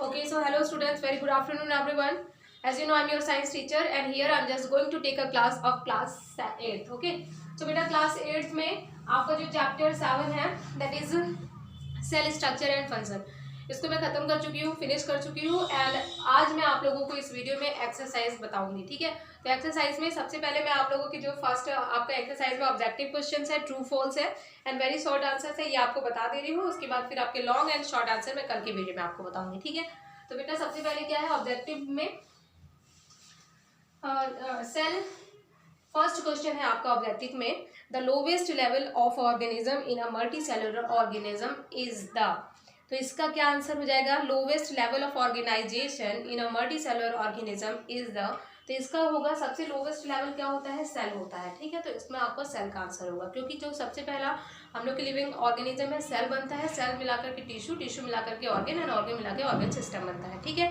Okay, so hello students, very good afternoon everyone. As you know, I'm your science teacher and here I'm just going to take a class of class 8th. Okay, so बेटा class 8th में आपका जो chapter 7 है that is cell structure and function, इसको मैं खत्म कर चुकी हूँ, फिनिश कर चुकी हूँ एंड आज मैं आप लोगों को इस वीडियो में एक्सरसाइज बताऊंगी. ठीक है, तो एक्सरसाइज में सबसे पहले मैं आप लोगों की जो फर्स्ट आपका एक्सरसाइज में ऑब्जेक्टिव क्वेश्चंस है, ट्रू फॉल्स है एंड वेरी शॉर्ट आंसर है, ये आपको बता दे रही हूँ. उसके बाद फिर आपके लॉन्ग एंड शॉर्ट आंसर मैं कल की वीडियो में आपको बताऊंगी. ठीक है, तो बेटा सबसे पहले क्या है ऑब्जेक्टिव में सेल. फर्स्ट क्वेश्चन है आपका ऑब्जेक्टिव में, the lowest level of organism in a multicellular organism is the. तो इसका क्या आंसर हो जाएगा, lowest level of organization in a multicellular organism is the. तो इसका होगा सबसे लोवेस्ट लेवल क्या होता है, सेल होता है. ठीक है, तो इसमें आपका सेल का आंसर होगा, क्योंकि जो सबसे पहला हम लोग के लिविंग ऑर्गेनिज्म है सेल बनता है, सेल मिलाकर के टिश्यू, टिश्यू मिलाकर के ऑर्गन एंड ऑर्गन मिला के ऑर्गन सिस्टम बनता है. ठीक है,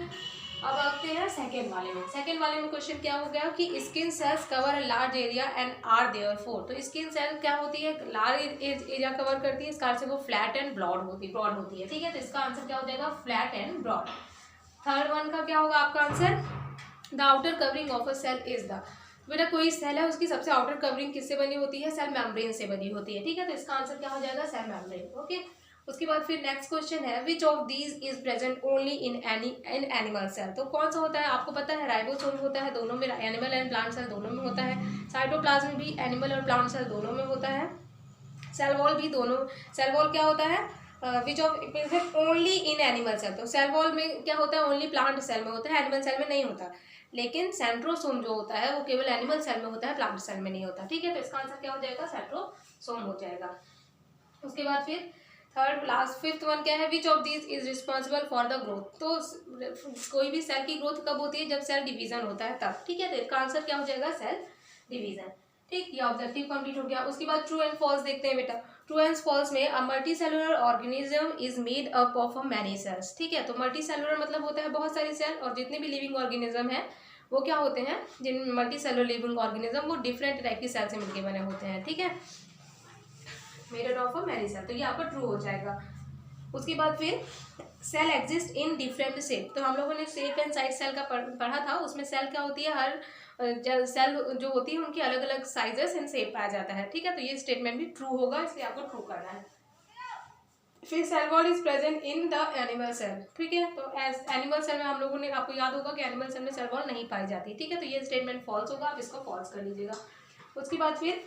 अब आते हैं सेकेंड वाले में. सेकेंड वाले में क्वेश्चन क्या हो गया कि skin cells cover a large area and are therefore. तो स्किन सेल क्या होती है, लार्ज एरिया कवर करती है, इस कारण से वो फ्लैट एंड ब्रॉड होती है. ठीक है, तो इसका आंसर क्या हो जाएगा, flat and broad. Third one का क्या होगा आपका answer, the outer covering of a cell is the. बेटा कोई सेल है उसकी सबसे आउटर कवरिंग किससे बनी होती है, सेल मेम्ब्रेन से बनी होती है. ठीक है, तो इसका आंसर क्या हो जाएगा, सेल मेम्ब्रेन. ओके, उसके बाद फिर नेक्स्ट क्वेश्चन है, which of these is present only in animal cell. तो कौन सा होता है आपको पता है, राइबोसोम होता है, दोनों में एनिमल एंड प्लांट सेल दोनों में होता है. साइटोप्लाज्म भी एनिमल और प्लांट सेल दोनों में होता है. सेल वॉल भी दोनों. सेल वॉल क्या होता है, which of present only in animal cell. तो सेल वॉल में क्या होता है, ओनली प्लांट सेल में होता है, एनिमल सेल में नहीं होता. लेकिन सेंट्रोसोम जो होता है वो केवल एनिमल सेल में होता है, प्लांट सेल में नहीं होता. ठीक है, तो इसका आंसर क्या हो जाएगा, सेंट्रोसोम हो जाएगा. उसके बाद फिर थर्ड लास्ट फिफ्थ वन क्या है, which of this is responsible for the growth. तो कोई भी सेल की ग्रोथ कब होती है, जब सेल डिवीजन होता है तब. ठीक है, तो इसका आंसर क्या हो जाएगा, सेल डिवीजन. ठीक, ये ऑब्जेक्टिव कंप्लीट हो गया. उसके बाद ट्रू एंड फॉल्स देखते हैं बेटा. ट्रू एंड फॉल्स में अ multicellular organism is made up of a many cells. ठीक है, तो मल्टी सेलुलर मतलब होता है बहुत सारी सेल, और जितने भी लिविंग ऑर्गेनिज्म है वो क्या होते हैं, जिन मल्टी सेलुलर लिविंग ऑर्गेनिज्म वो डिफरेंट टाइप की सेल से मिलकर बने होते हैं. ठीक है, made of a many cell, तो ये आपका ट्रू हो जाएगा. उसके बाद फिर cell exist in different shape. तो हम लोगों ने शेप एंड साइज सेल का पढ़ा था, उसमें सेल क्या होती है, हर सेल जो होती है उनकी अलग अलग साइजेस एंड शेप पाया जाता है. ठीक है, तो ये स्टेटमेंट भी ट्रू होगा, इसलिए आपको ट्रू करना है. फिर cell wall is present in the animal cell. ठीक है, तो एज एनिमल सेल में हम लोगों ने, आपको याद होगा कि एनिमल सेल में सेल वॉल नहीं पाई जाती. ठीक है, तो ये स्टेटमेंट फॉल्स होगा, आप इसको फॉल्स कर लीजिएगा. उसके बाद फिर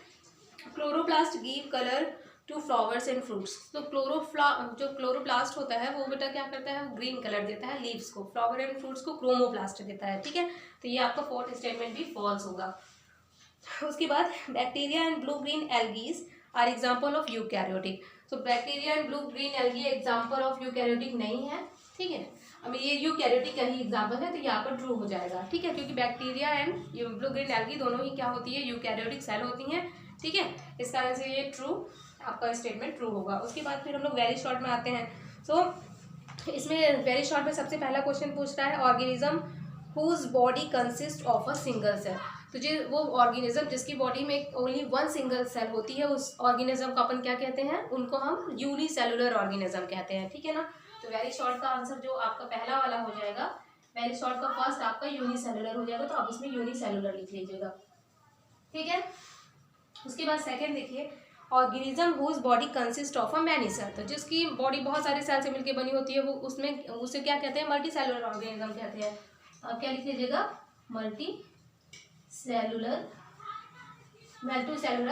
chloroplast give colour to flowers and fruits. तो जो क्लोरोप्लास्ट होता है वो बेटा क्या करता है, वो ग्रीन कलर देता है लीव्स को, फ्लावर एंड फ्रूट्स को क्रोमोप्लास्ट देता है. ठीक है, तो ये आपका फोर्थ स्टेटमेंट भी फॉल्स होगा. उसके बाद bacteria and blue green algaes are example of eukaryotic. तो bacteria and blue green algae example of eukaryotic नहीं है. ठीक है, अब ये यूकैरियोटिक का ही एग्जाम्पल है, तो ये आपका ट्रू हो जाएगा. ठीक है, क्योंकि bacteria and blue green algae दोनों ही क्या होती है, यूकैरियोटिक सेल होती हैं. ठीक है, इस कारण से ये ट्रू आपका स्टेटमेंट ट्रू होगा. उसके बाद फिर हम लोग वेरी शॉर्ट में आते हैं. सो इसमें वेरी शॉर्ट में सबसे पहला क्वेश्चन पूछ रहा है, organism whose body consist of a single cell. तो जो वो ऑर्गेनिज्म जिसकी बॉडी में ओनली वन सिंगल सेल होती है, उस ऑर्गेनिज्म को अपन क्या कहते हैं, उनको हम यूनिसेलुलर ऑर्गेनिज्म कहते हैं. ठीक है ना, तो वेरी शॉर्ट का आंसर जो आपका पहला वाला हो जाएगा, वेरी शॉर्ट का फर्स्ट आपका यूनिसेलुलर हो जाएगा, तो आप इसमें यूनिसेलुलर लिख लीजिएगा. ठीक है, उसके बाद सेकंड देखिए, organism whose body consist of a many cell. तो जिसकी बॉडी बहुत सारे सेल से मिलकर बनी होती है वो उसमें उसे क्या कहते हैं, मल्टी सेलुलर ऑर्गेनिज्म कहते हैं. आप क्या लिख लीजिएगा, मल्टी सेलुलर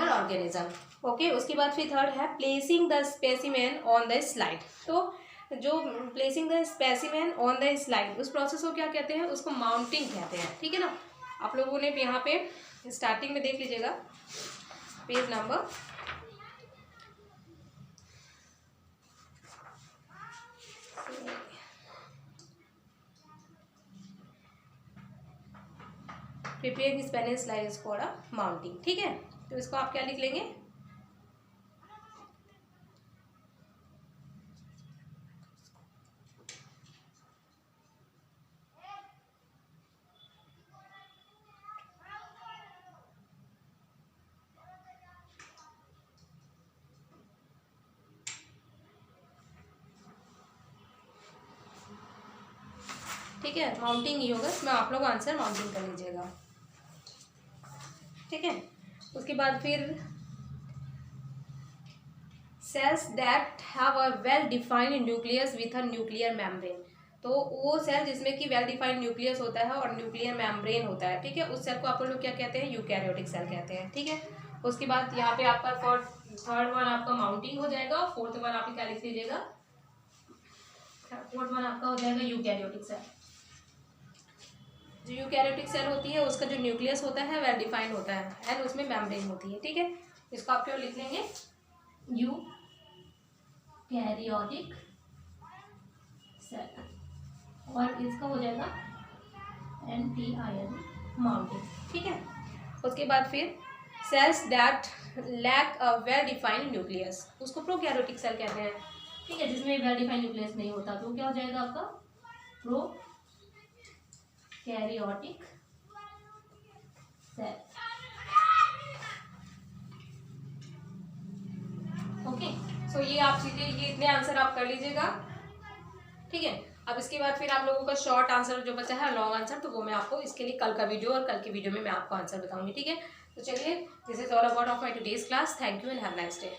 ऑर्गेनिज्म. ओके, उसके बाद फिर थर्ड है, placing the specimen on the slide. तो जो placing the specimen on the slide, उस प्रोसेस को क्या कहते हैं, उसको माउंटिंग कहते हैं. ठीक है ना, आप लोगों ने यहाँ पे स्टार्टिंग में देख लीजिएगा page number prepare this pen slides for a mounting. ठीक है, तो इसको आप क्या लिख लेंगे, ठीक है, माउंटिंग ही होगा, इसमें आप लोग आंसर माउंटिंग कर लीजिएगा। ठीक है, उसके बाद फिर cells that have a well defined nucleus with a nuclear membrane. तो वो सेल जिसमें कि वेल डिफाइंड न्यूक्लियस होता है और न्यूक्लियर मेम्ब्रेन होता है, ठीक है, उस सेल को आप लोग क्या कहते हैं, यूकैरियोटिक सेल कहते हैं। ठीक है, उसके बाद यहाँ पे आपका थर्ड वन आपका माउंटिंग हो जाएगा, फोर्थ वन आप क्या लिख लीजिएगा, फोर्थ वन आपका हो जाएगा यूकैरियोटिक सेल। जो यूकैरियोटिक सेल होती है उसका जो न्यूक्लियस होता है वेल डिफाइंड होता है एंड उसमें मेम्ब्रेन होती है। ठीक है, इसको आप क्यों लिख लेंगे, यूकैरियोटिक सेल, और इसका हो जाएगा NTIN माउंटिंग। ठीक है, उसके बाद फिर cells that lack a well defined nucleus, उसको प्रोकैरियोटिक सेल कहते हैं। ठीक है, जिसमें वेल डिफाइंड न्यूक्लियस नहीं होता तो क्या हो जाएगा आपका प्रोकैरियोटिक सेल। ओके, सो ये आप चीजें, ये इतने आंसर आप कर लीजिएगा। ठीक है, अब इसके बाद फिर आप लोगों का शॉर्ट आंसर जो बचा है, लॉन्ग आंसर, तो वो मैं आपको इसके लिए कल का वीडियो, और कल के वीडियो में मैं आपको आंसर बताऊंगी। ठीक है, तो चलिए, this is all about of my today's class. Thank you and have nice day.